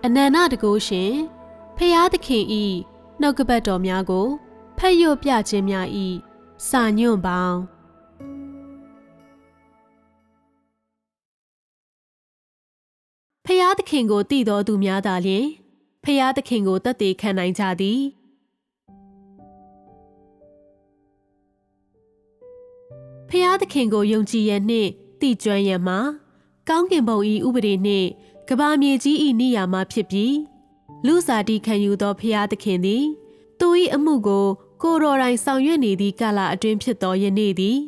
အနန္တတကုရှင်ဖယားသခင်ဤနှုတ်ကပတ်တော်များကိုဖတ်ရွတ်ပြခြင်းများဤစာညွန့်ပေါင်းဖယားသခင်ကိုတည်တော်သူများသာလျှင်ဖယားသခင်ကိုသက်သေခံနိုင်ကြသည်ဖယားသခင်ကိုယုံကြည်ရန်နှင့်တည်ကျွမ်းရန်မှာကောင်းကင်ဘုံဤဥပဒေနှင့်ကဘာမြေကြီးဤနေရာမှာဖြစ်ပြီးလူစားတိခံယူသောဖယားသခင်သည်သူ၏အမှုကိုကိုတော်တိုင်ဆောင်ရွက်နေသည့်ကာလအတွင်းဖြစ်သောယနေ့သည်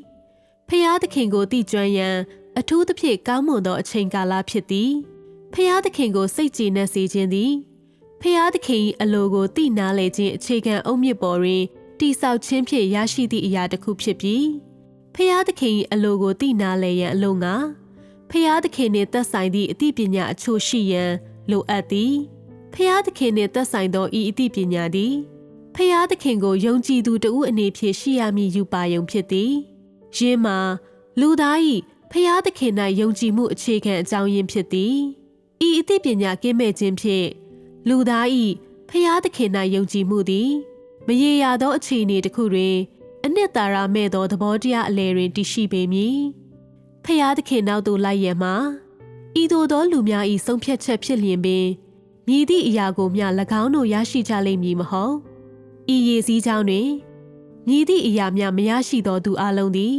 ဖယားသခင်ကိုတည်ကျွမ်းရန်အထူးသဖြင့်ကောင်းမွန်သောအချိန်ကာလဖြစ်သည်ဖယားသခင်ကိုစိတ်ကြည်နက်စေခြင်းသည်ဖယားသခင်၏အလိုကိုသိနာလေခြင်းအခြေခံအုတ်မြစ်ပေါ်တွင်တိဆောက်ခြင်းဖြင့်ရရှိသည့်အရာတစ်ခုဖြစ်ပြီးဖယားသခင်၏အလိုကိုသိနာလေရန်အလို့ငါဖယားသခင်နှင့်သက်ဆိုင်သည့်အသိပညာအချို့ရှိရန်လိုအပ်သည်ဖယားသခင်နှင့်သက်ဆိုင်သောဤအသိပညာသည်ဖယားသခင်ကိုယုံကြည်သူတဦးအနေဖြင့်ရှိရမည်ယူပါယုံဖြစ်သည်ယင်းမှာလူသား၏ဖယားသခင်၌ယုံကြည်မှုအခြေခံအကြောင်းရင်းဖြစ်သည်ဤအသိပညာကင်းမဲ့ခြင်းဖြင့်လူသား၏ဖယားသခင်၌ယုံကြည်မှုသည်မရေရာသောအခြေအနေတစ်ခုတွင်အနှစ်သာရမဲ့သောသဘောတရားအလယ်တွင်တည်ရှိပေမည်ဖယားသခင်နောက်သို့လိုက်ရမှာဤသို့သောလူများ၏ဆုံးဖြတ်ချက်ဖြစ်လျင်ပင်မည်သည့်အရာကိုမျှ၎င်းတို့ရရှိကြလိမ့်မည်မဟုတ်ဤရည်စည်းကြောင်းတွင်မည်သည့်အရာမျှမရရှိသောသူအလုံးသည်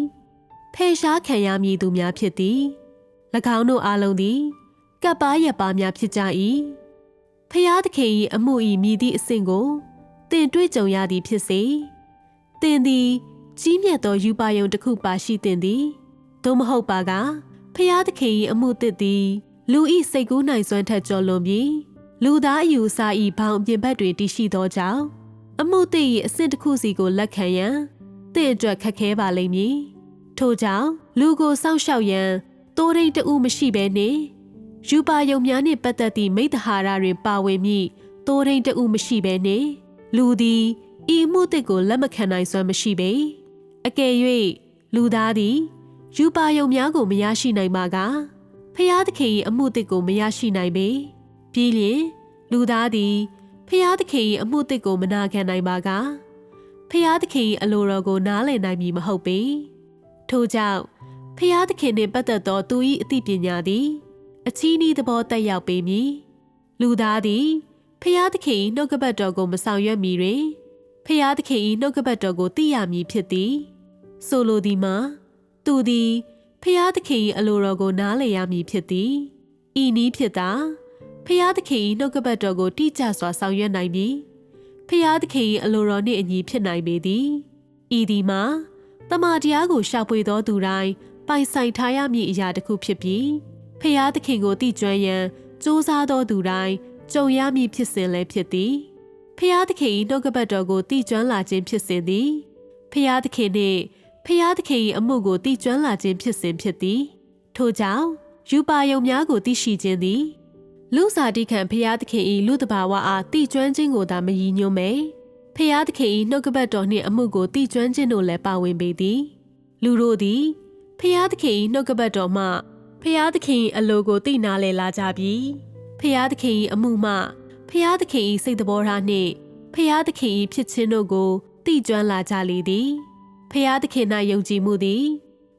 ဖယ်ရှားခံရမည်သူများဖြစ်သည်၎င်းတို့အလုံးသည်ကပ်ပါးရက်ပါးများဖြစ်ကြ၏ဖယားသခင်၏အမှု၏မည်သည့်အဆင့်ကိုသင်တွေ့ကြုံရသည်ဖြစ်စေသင်သည်ကြီးမြတ်သောယူပါယုံတစ်ခုပါရှိသင်သည်သို့မဟုတ်ပါကဖယားသခင်၏အမှုသစ်သည်လူ၏စိတ်ကူးနိုင်စွမ်းထက်ကျော်လွန်ပြီးလူသားအယူအဆ၏ဘောင်အပြင်ဘက်တွင်တည်ရှိသောကြောင့်အမှုသစ်၏အဆင့်တစ်ခုစီကိုလက်ခံရန်သင်အတွက်ခက်ခဲပါလိမ့်မည်ထို့ကြောင့်လူကိုစောင့်ရှောက်ရန်တိုးထိန်တဦးမရှိဘဲနှင့်ယူပါယုံများနှင့်ပတ်သက်သည့်မိတ္တဟာရတွင်ပါဝင်မည့်တိုးထိန်တဦးမရှိဘဲနှင့်လူသည်ဤမှုသစ်ကိုလက်မခံနိုင်စွမ်းမရှိပေအကယ်၍လူသားသည်ယူပါယုံများကိုမရရှိနိုင်ပါကဖယားသခင်၏အမှုသစ်ကိုမရရှိနိုင်ပေပြီးလျှင်လူသားသည်ဖယားသခင်၏အမှုသစ်ကိုမနာခံနိုင်ပါကဖယားသခင်၏အလိုတော်ကိုနားလည်နိုင်မည်မဟုတ်ပေထို့ကြောင့်ဖယားသခင်နှင့်ပတ်သက်သောသူ၏အသိပညာသည်အချီးနှီးသဘောတက်ရောက်ပေမည်လူသားသည်ဖယားသခင်၏နှုတ်ကပတ်တော်ကိုမဆောင်ရွက်မီတွင်ဖယားသခင်၏နှုတ်ကပတ်တော်ကိုသိရမည်ဖြစ်သည်ဆိုလိုသည်မှာသူသည်ဖယားသခင်၏အလိုတော်ကိုနားလည်ရမည်ဖြစ်သည်ဤနည်းဖြစ်သာဖယားသခင်၏နှုတ်ကပတ်တော်ကိုတိကျစွာဆောင်ရွက်နိုင်ပြီးဖယားသခင်၏အလိုတော်နှင့်အညီဖြစ်နိုင်ပေသည်ဤသည်မှာတမန်တရားကိုရှာဖွေသောသူတိုင်းပိုင်ဆိုင်ထားရမည့်အရာတစ်ခုဖြစ်ပြီးဖယားသခင်ကိုတည်ကျွမ်းရန်စ조사သောသူတိုင်းကြုံရမည့်ဖြစ်စဉ်လည်းဖြစ်သည်ဖယားသခင်၏နှုတ်ကပတ်တော်ကိုတည်ကျွမ်းလာခြင်းဖြစ်စဉ်သည်ဖယားသခင်နှင့်ဖယားသခင်၏အမှုကိုတည်ကျွမ်းလာခြင်းဖြစ်စဉ်ဖြစ်သည်ထို့ကြောင့်ယူပါယုံများကိုသိရှိခြင်းသည်လူစားတိခံဖယားသခင်၏လူတဘာဝအားတည်ကျွမ်းခြင်းကိုသာမရည်ညွှန်းပေဖယားသခင်၏နှုတ်ကပတ်တော်နှင့်အမှုကိုတည်ကျွမ်းခြင်းတို့လည်းပါဝင်ပေသည်လူတို့သည်ဖယားသခင်၏နှုတ်ကပတ်တော်မှဖယားသခင်၏အလိုကိုသိနာလည်လာကြပြီဖယားသခင်၏အမှုမှဖယားသခင်၏စိတ်တော်ထားနှင့်ဖယားသခင်၏ဖြစ်ခြင်းတို့ကိုသိကျွမ်းလာကြလေသည်ဖယားသခင်၌ယုံကြည်မှုသည်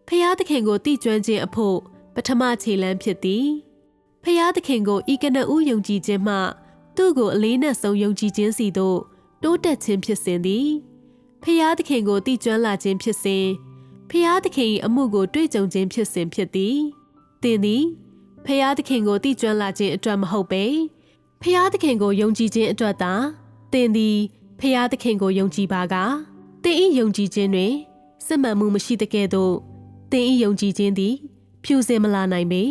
ဖယားသခင်ကိုသိကျွမ်းခြင်းအဖို့ပထမခြေလှမ်းဖြစ်သည်ဖယားသခင်ကိုဤကနဦးယုံကြည်ခြင်းမှသူ့ကိုအလေးနက်ဆုံးယုံကြည်ခြင်းစီသို့တိုးတက်ခြင်းဖြစ်စဉ်သည်ဖယားသခင်ကိုသိကျွမ်းလာခြင်းဖြစ်စဉ်ဖယားသခင်၏အမှုကိုတွေ့ကြုံခြင်းဖြစ်စဉ်ဖြစ်သည်သင်သည်ဖယားသခင်ကိုသိကျွမ်းလာခြင်းအတွက်မဟုတ်ပေဖယားသခင်ကိုယုံကြည်ခြင်းအတွက်သာသင်သည်ဖယားသခင်ကိုယုံကြည်ပါကသင်၏ယုံကြည်ခြင်းတွင်စစ်မှန်မှုမရှိတဲ့ကဲ့သို့သင်၏ယုံကြည်ခြင်းသည်ဖြူစင်မလာနိုင်ပေ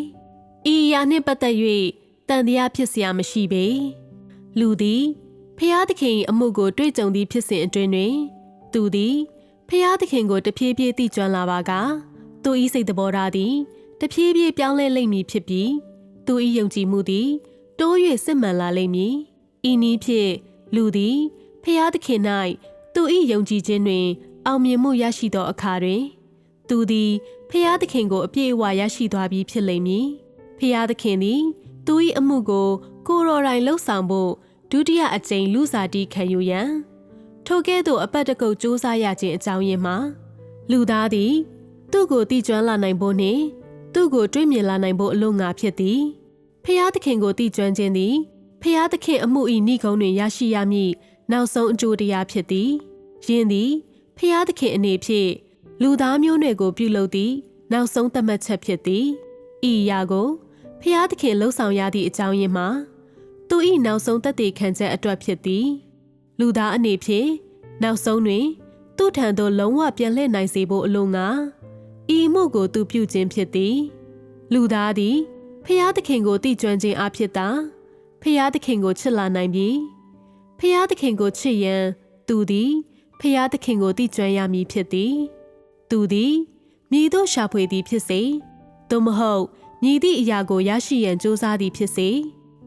ဤအရာနှင့်ပတ်သက်၍တန်တရားဖြစ်เสียမရှိပေလူသည်ဖယားသခင်၏အမှုကိုတွေ့ကြုံသည့်ဖြစ်စဉ်အတွင်းတွင်သူသည်ဖယားသခင်ကိုတဖြည်းဖြည်းသိကျွမ်းလာပါကသူ၏စိတ်တော်ထားသည်တဖြည်းဖြည်းပြောင်းလဲလိမ့်မည်ဖြစ်ပြီးသူ၏ယုံကြည်မှုသည်တိုး၍စစ်မှန်လာလိမ့်မည်ဤနည်းဖြင့်လူသည်ဖယားသခင်၌သူ၏ယုံကြည်ခြင်းတွင်အောင်မြင်မှုရရှိသောအခါတွင်သူသည်ဖယားသခင်ကိုအပြည့်အဝရရှိသွားပြီးဖြစ်လိမ့်မည်ဖယားသခင်သည် သူ၏အမှုကိုကိုရော်တိုင်းလှုပ်ဆောင်ဖို့ဒုတိယအကြိမ်လူစားတီခံယူရန်ထိုကဲ့သို့အပတ်တကုတ်စူးစမ်းရခြင်းအကြောင်းရင်းမှာလူသားသည်သူ့ကိုတည်ကျွမ်းလာနိုင်ဖို့နှင့်သူ့ကိုတွေးမြင်လာနိုင်ဖို့အလို့ငါဖြစ်သည်ဖျားသခင်ကိုတည်ကျွမ်းခြင်းသည်ဖျားသခင်အမှု၏နိဂုံးတွင်ရရှိရမည့်နောက်ဆုံးအကျိုးတရားဖြစ်သည်ယင်းသည်ဖျားသခင်အနေဖြင့်လူသားမျိုးနွယ်ကိုပြုလုပ်သည့်နောက်ဆုံးသတ်မှတ်ချက်ဖြစ်သည်ဤအရာကိုဖျားသခင်လှုပ်ဆောင်ရသည့်အကြောင်းရင်းမှာသူ၏နောက်ဆုံးသက်သေခံချက်အတွက်ဖြစ်သည်လူသားအနေဖြင့်နောက်ဆုံးတွင်သူ့ထံသို့လုံးဝပြန်လှည့်နိုင်စေဖို့အလို့ငါဤမှုကိုသူပြုခြင်းဖြစ်သည်လူသားသည်ဖျားသခင်ကိုတည်ကျွမ်းခြင်းအဖြစ်သာဖျားသခင်ကိုချစ်လာနိုင်ပြီဖျားသခင်ကိုချစ်ရန်သူသည်ဖျားသခင်ကိုတည်ကျွမ်းရမည်ဖြစ်သည်သူသည်မြည်သောရှာဖွေသည်ဖြစ်စေသို့မဟုတ်မြည်သည့်အရာကိုရရှိရန်ကြိုးစားသည်ဖြစ်စေ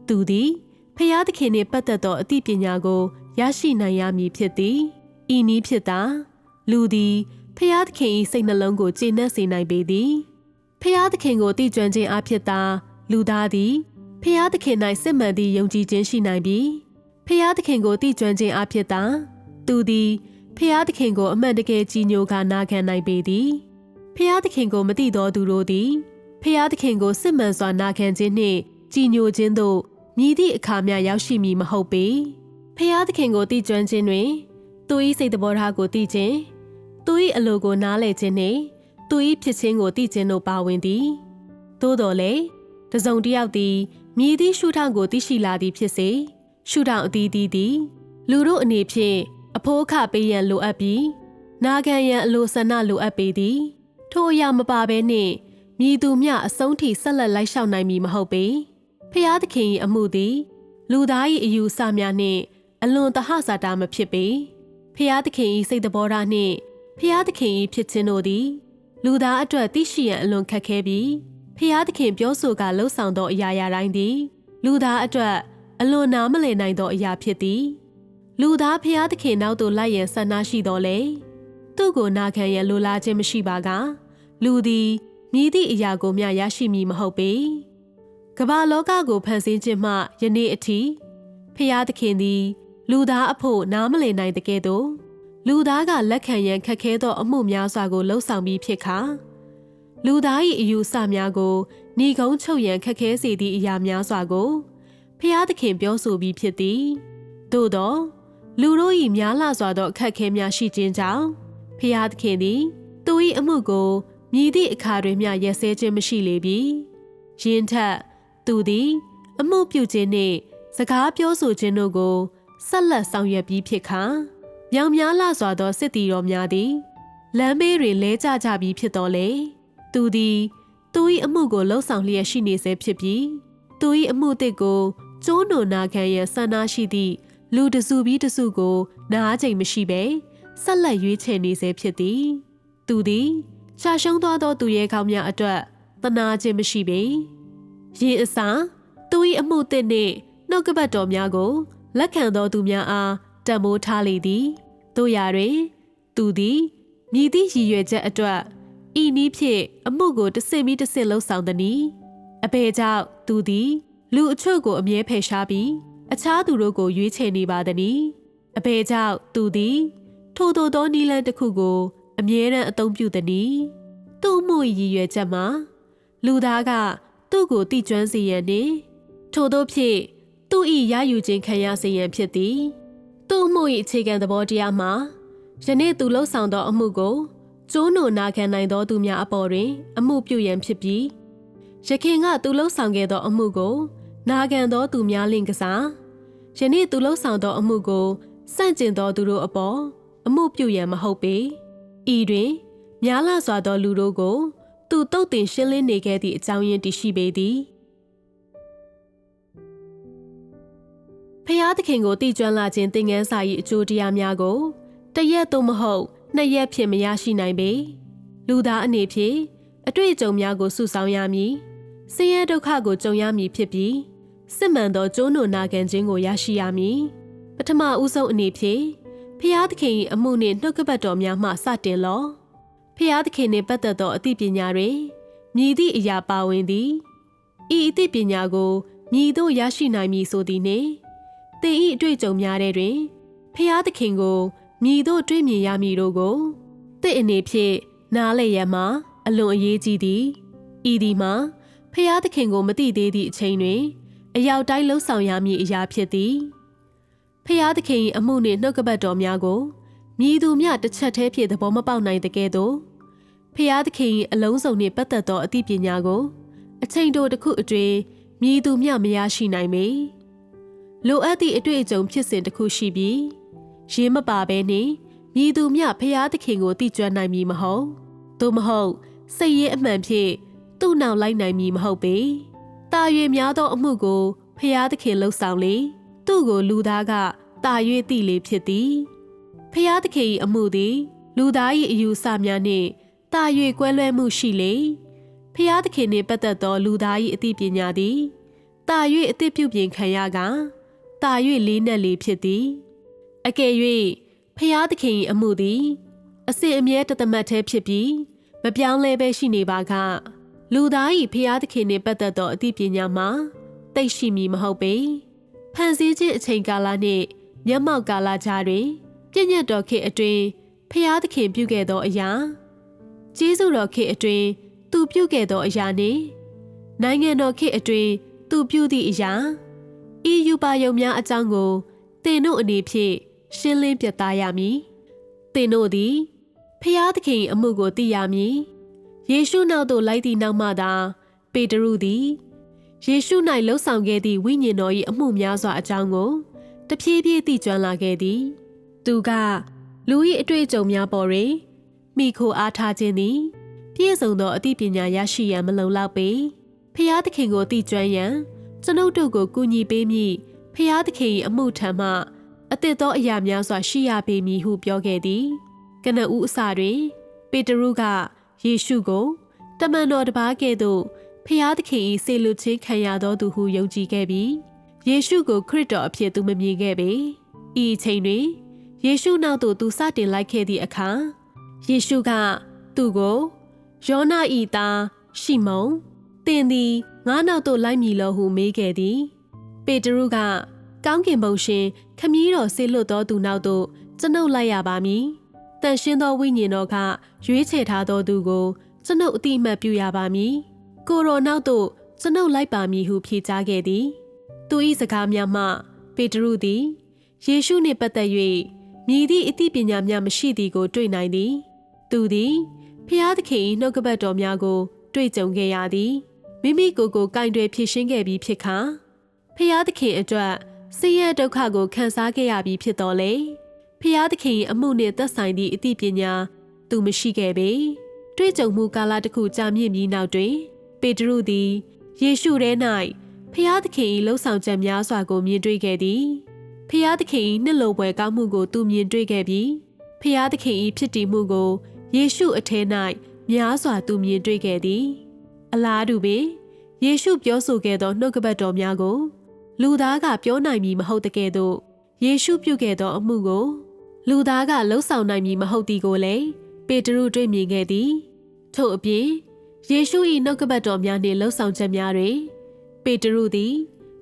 သူသည်ဖျားသခင်နှင့်ပတ်သက်သောအသိပညာကိုရရှိနိုင်ရမည်ဖြစ်သည်ဤနည်းဖြစ်သာလူသည်ဖျားသခင်၏စိတ်နှလုံးကိုကျေနပ်စေနိုင်ပေသည်ဖျားသခင်ကိုတည်ကျွမ်းခြင်းအဖြစ်သာလူသားသည်ဖျားသခင်၌စစ်မှန်သည့်ယုံကြည်ခြင်းရှိနိုင်ပြီးဖျားသခင်ကိုတည်ကျွမ်းခြင်းအဖြစ်သာသူသည်ဖျားသခင်ကိုအမှန်တကယ်ကြည်ညိုကာနာခံနိုင်ပေသည်ဖျားသခင်ကိုမသိသောသူတို့သည်ဖျားသခင်ကိုစစ်မှန်စွာနာခံခြင်းနှင့်ကြည်ညိုခြင်းသို့မြည်သည့်အခါမျှရောက်ရှိမည်မဟုတ်ပေဖျားသခင်ကိုတည်ကျွမ်းခြင်းတွင်သူ၏စိတ်တော်ထားကိုသိခြင်းသူ၏အလိုကိုနားလည်ခြင်းနှင့်သူ၏ဖြစ်ခြင်းကိုသိခြင်းတို့ပါဝင်သည်သို့တော်လည်းတစုံတစ်ယောက်သည်မြည်သည့်ရှုထောင့်ကိုသိရှိလာသည်ဖြစ်စေရှုထောင့်အသီးသီးသည်လူတို့အနေဖြင့်အဖိုးအခပေးရန်လိုအပ်ပြီးနာခံရန်အလိုဆန္ဒလိုအပ်ပေသည်ထိုအရာမပါဘဲနှင့်မြည်သူမျှအဆုံးထိဆက်လက်လိုက်လျှောက်နိုင်မည်မဟုတ်ပေဖျားသခင်၏အမှုသည်လူသား၏အယူအဆများနှင့်အလွန်တဟဆတာမဖြစ်ပေဖျားသခင်၏စိတ်တော်ထားနှင့်ဖျားသခင်၏ဖြစ်ခြင်းတို့သည်လူသားအတွက်သိရှိရန်အလွန်ခက်ခဲပြီးဖျားသခင်ပြောဆိုကလှုပ်ဆောင်သောအရာတိုင်းသည်လူသားအတွက်အလွန်နားမလည်နိုင်သောအရာဖြစ်သည်လူသားဖျားသခင်နောက်သို့လိုက်ရန်ဆန္ဒရှိတော်လေသူ့ကိုနာခံရန်လိုလားခြင်းမရှိပါကလူသည်မြည်သည့်အရာကိုမျှရရှိမည်မဟုတ်ပေကမ္ဘာလောကကိုဖန်ဆင်းခြင်းမှယနေ့အထိဖျားသခင်သည်လူသားအဖို့နားမလည်နိုင်တဲ့ကဲ့သို့လူသားကလက်ခံရန်ခက်ခဲသောအမှုများစွာကိုလှုံ့ဆော်ပြီးဖြစ်ခါလူသား၏အယူအဆများကိုနှီးကုန်းချုပ်ရန်ခက်ခဲစေသည့်အရာများစွာကိုဖျားသခင်ပြောဆိုပြီးဖြစ်သည်သို့သောလူတို့၏များလှစွာသောအခက်ခဲများရှိခြင်းကြောင့်ဖျားသခင်သည်သူ၏အမှုကိုမြည်သည့်အခါတွင်မျှရက်စဲခြင်းမရှိလေပြီယင်းထက်သူသည်အမှုပြုခြင်းနှင့်စကားပြောဆိုခြင်းတို့ကိုဆက်လက်ဆောင်ရွက်ပြီးဖြစ်ခါမြောင်များလှစွာသောစစ်တီတော်များသည်လမ်းဘေးတွင်လဲကျကြပြီးဖြစ်တော်လေသူသည်သူ၏အမှုကိုလှုံ့ဆော်လျက်ရှိနေစေဖြစ်ပြီးသူ၏အမှုတစ်ကိုကျိုးနွနာခံရန်ဆန္ဒရှိသည့်လူတစုပြီးတစုကိုနားချိန်မရှိဘဲဆက်လက်ရွေးချယ်နေစေဖြစ်သည်သူသည်ရှာရှုံးသွားသောသူရဲကောင်းများအတွက်သနာခြင်းမရှိပေယင်းအစားသူ၏အမှုတစ်နှင့်နှုတ်ကပတ်တော်များကိုလက်ခံသောသူများအားတန်ဖိုးထားလေသည်တို့ရာတွင်သူသည်မြည်သည့်ရည်ရွယ်ချက်အတွက်ဤနည်းဖြင့်အမှုကိုတစ်ဆင့်ပြီးတစ်ဆင့်လှုပ်ဆောင်သည်။အဘယ်ကြောင့်သူသည်လူအချို့ကိုအမြဲဖယ်ရှားပြီးအခြားသူတို့ကိုရွေးချယ်နေပါသည်။အဘယ်ကြောင့်သူသည်ထိုသို့သောနည်းလမ်းတစ်ခုကိုအမြဲတမ်းအသုံးပြုသည်။သူ့မှုရည်ရွယ်ချက်မှာလူသားကသူ့ကိုတည်ကျွမ်းစေရန်နှင့်ထို့သောဖြင့်သူ့၏ရယူခြင်းခံရစေရန်ဖြစ်သည်။သူ့မှု၏အခြေခံသဘောတရားမှာယနေ့သူလှုပ်ဆောင်သောအမှုကိုကျိုးနိုနာခံနိုင်သောသူများအပေါ်တွင်အမှုပြုရန်ဖြစ်ပြီးယခင်ကသူလှုပ်ဆောင်ခဲ့သောအမှုကိုနာခံသောသူများလင့်ကစားယနေ့သူလှုပ်ဆောင်သောအမှုကိုစန့်ကျင်သောသူတို့အပေါ်အမှုပြုရန်မဟုတ်ပေဤတွင်များလာစွာသောလူတို့ကိုသူတုတ်တင်ရှင်းလင်းနေခဲ့သည့်အကြောင်းရင်းတည်ရှိပေသည်ဖျားသခင်ကိုတည်ကျွမ်းလာခြင်းသင်ခန်းစာ၏အကျိုးတရားများကိုတရက်သို့မဟုတ်နှစ်ရက်ဖြင့်မရရှိနိုင်ပေလူသားအနေဖြင့်အတွေ့အကြုံများကိုစုဆောင်းရမည်ဆင်းရဲဒုက္ခကိုကြုံရမည်ဖြစ်ပြီးစစ်မှန်သောကျိုးနွနာခံခြင်းကိုရရှိရမည်ပထမဦးဆုံးအနေဖြင့်ဖျားသခင်၏အမှုနှင့်နှုတ်ကပတ်တော်များမှစတင်လောဖျားသခင်နှင့်ပတ်သက်သောအသိပညာတွင်မြည်သည့်အရာပါဝင်သည်ဤအသိပညာကို မြည်တို့ရရှိနိုင်မည်ဆိုသည်နှင့်သင်၏အတွေ့အကြုံများတဲ့တွင်ဖျားသခင်ကိုမြည်တို့တွေ့မြင်ရမည်တို့ကိုသင်အနေဖြင့်နားလည်ရမှာအလွန်အရေးကြီးသည်ဤသည်မှာဖျားသခင်ကိုမသိသေးသည့်အချိန်တွင်အရောက်တိုင်းလှုပ်ဆောင်ရမည်အရာဖြစ်သည်ဖျားသခင်၏အမှုနှင့်နှုတ်ကပတ်တော်များကိုမြည်သူများတစ်ချက်တည်းဖြင့်သဘောမပေါက်နိုင်တဲ့ကဲ့သို့ဖျားသခင်၏အလုံးစုံနှင့်ပတ်သက်သောအသိပညာကိုအချိန်တိုတစ်ခုအတွင်းမြည်သူများမရရှိနိုင်ပေလိုအပ်သည့်အတွေ့အကြုံဖြစ်စဉ်တစ်ခုရှိပြီးရင်းမပါဘဲနှင့်မြည်သူများဖျားသခင်ကိုသိကျွမ်းနိုင်မည်မဟုတ်သို့မဟုတ်စိတ်ရင်းအမှန်ဖြင့်သူ့နောက်လိုက်နိုင်မည်မဟုတ်ပေတာ၍များသောအမှုကိုဖျားသခင်လှုပ်ဆောင်လေသူ့ကိုလူသားကတာ၍သိလေဖြစ်သည်ဖျားသခင်၏အမှုသည်လူသား၏အယူဆများနှင့်တာ၍ကွဲလွဲမှုရှိလေဖျားသခင်နှင့်ပတ်သက်သောလူသား၏အသိပညာသည်တာ၍အသစ်ပြုပြင်ခံရကတာ၍လေးနက်လေဖြစ်သည်အကယ်၍ဖျားသခင်၏အမှုသည်အစဉ်အမြဲတသမတ်သေးဖြစ်ပြီးမပြောင်းလဲပဲရှိနေပါကလူသား၏ဖျားသခင်နှင့်ပတ်သက်သောအသိပညာမှာသိရှိမည်မဟုတ်ပေဖန်ဆင်းခြင်းအချိန်ကာလနှင့်မျက်မှောက်ကာလကြားတွင်ပြည့်ညတ်တော်ခေတ်အတွင်းဖျားသခင်ပြုခဲ့သောအရာကျေးဇူးတော်ခေတ်အတွင်းသူပြုခဲ့သောအရာနှင့်နိုင်ငံတော်ခေတ်အတွင်းသူပြုသည့်အရာဤယူပါယုံများအကြောင်းကိုသင်တို့အနေဖြင့်ရှင်းလင်းပြသရမည်သင်တို့သည်ဖျားသခင်အမှုကိုသိရမည်ယေရှုနောက်သို့လိုက်သည့်နောက်မှသာပေတရုသည်ယေရှု၌လှုပ်ဆောင်ခဲ့သည့်ဝိညာဉ်တော်၏အမှုများစွာအကြောင်းကိုတဖြည်းဖြည်းသိကျွမ်းလာခဲ့သည်သူကလူ၏အတွေ့အကြုံများပေါ်တွင်မိခိုအားထားခြင်းသည်ပြည့်စုံသောအသိပညာရရှိရန်မလုံလောက်ပေဖျားသခင်ကိုသိကျွမ်းရန်ကျွန်ုပ်တို့ကိုကူညီပေးမည်ဖျားသခင်၏အမှုထံမှအသစ်သောအရာများစွာရှိရပေမည်ဟုပြောခဲ့သည်ကနဦးအစတွင်ပေတရုကယေရှုကိုတမန်တော်တစ်ပါးကဲ့သို့ဖျားသခင်၏စေလွှတ်ခြင်းခံရသောသူဟုယုံကြည်ခဲ့ပြီးယေရှုကိုခရစ်တော်အဖြစ်သူမမြင်ခဲ့ပေဤအချိန်တွင်ယေရှုနောက်သို့သူစတင်လိုက်ခဲ့သည့်အခါယေရှုကသူ့ကိုယောန၏သားရှိမုန်သင်သည်ငါနောက်သို့လိုက်မည်လောဟုမေးခဲ့သည်ပေတရုကကောင်းကင်ဘုံရှင်ခမည်းတော်ဆေလွတ်သောသူနောက်သို့ကျွန်ုပ်လိုက်ရပါမည်တန်ရှင်းသောဝိညာဉ်တော်ကရွေးချယ်ထားသောသူကိုကျွန်ုပ်အတိအမှတ်ပြုရပါမည်ကိုရောနောက်သို့ကျွန်ုပ်လိုက်ပါမည်ဟုဖြေကြားခဲ့သည်သူ၏စကားများမှပေတရုသည်ယေရှုနှင့်ပတ်သက်၍မြည်သည့်အသိပညာများမရှိသည်ကိုတွေ့နိုင်သည်သူသည်ဖျားသခင်၏နှုတ်ကပတ်တော်များကိုတွေ့ကြုံခဲ့ရသည်မိမိကိုယ်ကိုကင်တွယ်ဖြည့်ရှင်းခဲ့ပြီးဖြစ်ခါဖျားသခင်အတွက်ဆင်းရဲဒုက္ခကိုခံစားခဲ့ရပြီးဖြစ်တော်လေဖျားသခင်၏အမှုနှင့်သက်ဆိုင်သည့်အသိပညာသူမရှိခဲ့ပေတွေ့ကြုံမှုကာလတစ်ခုကြာမြင့်ပြီးနောက်တွင်ပေတရုသည်ယေရှုထဲ၌ဖျားသခင်၏လှုပ်ဆောင်ချက်များစွာကိုမြင်တွေ့ခဲ့သည်ဖျားသခင်၏နှစ်လိုပွဲကောင်းမှုကိုသူမြင်တွေ့ခဲ့ပြီးဖျားသခင်၏ဖြစ်တည်မှုကိုယေရှုအထဲ၌များစွာသူမြင်တွေ့ခဲ့သည်အလားတူပင်ယေရှုပြောဆိုခဲ့သောနှုတ်ကပတ်တော်များကိုလူသားကပြောနိုင်မည်မဟုတ်တဲ့ကဲ့သို့ယေရှုပြုခဲ့သောအမှုကိုလူသားကလှုပ်ဆောင်နိုင်မည်မဟုတ်သည်ကိုလည်းပေတရုတွေ့မြင်ခဲ့သည်ထို့အပြင်ယေရှု၏နှုတ်ကပတ်တော်များနှင့်လှုပ်ဆောင်ချက်များတွင်ပေတရုသည်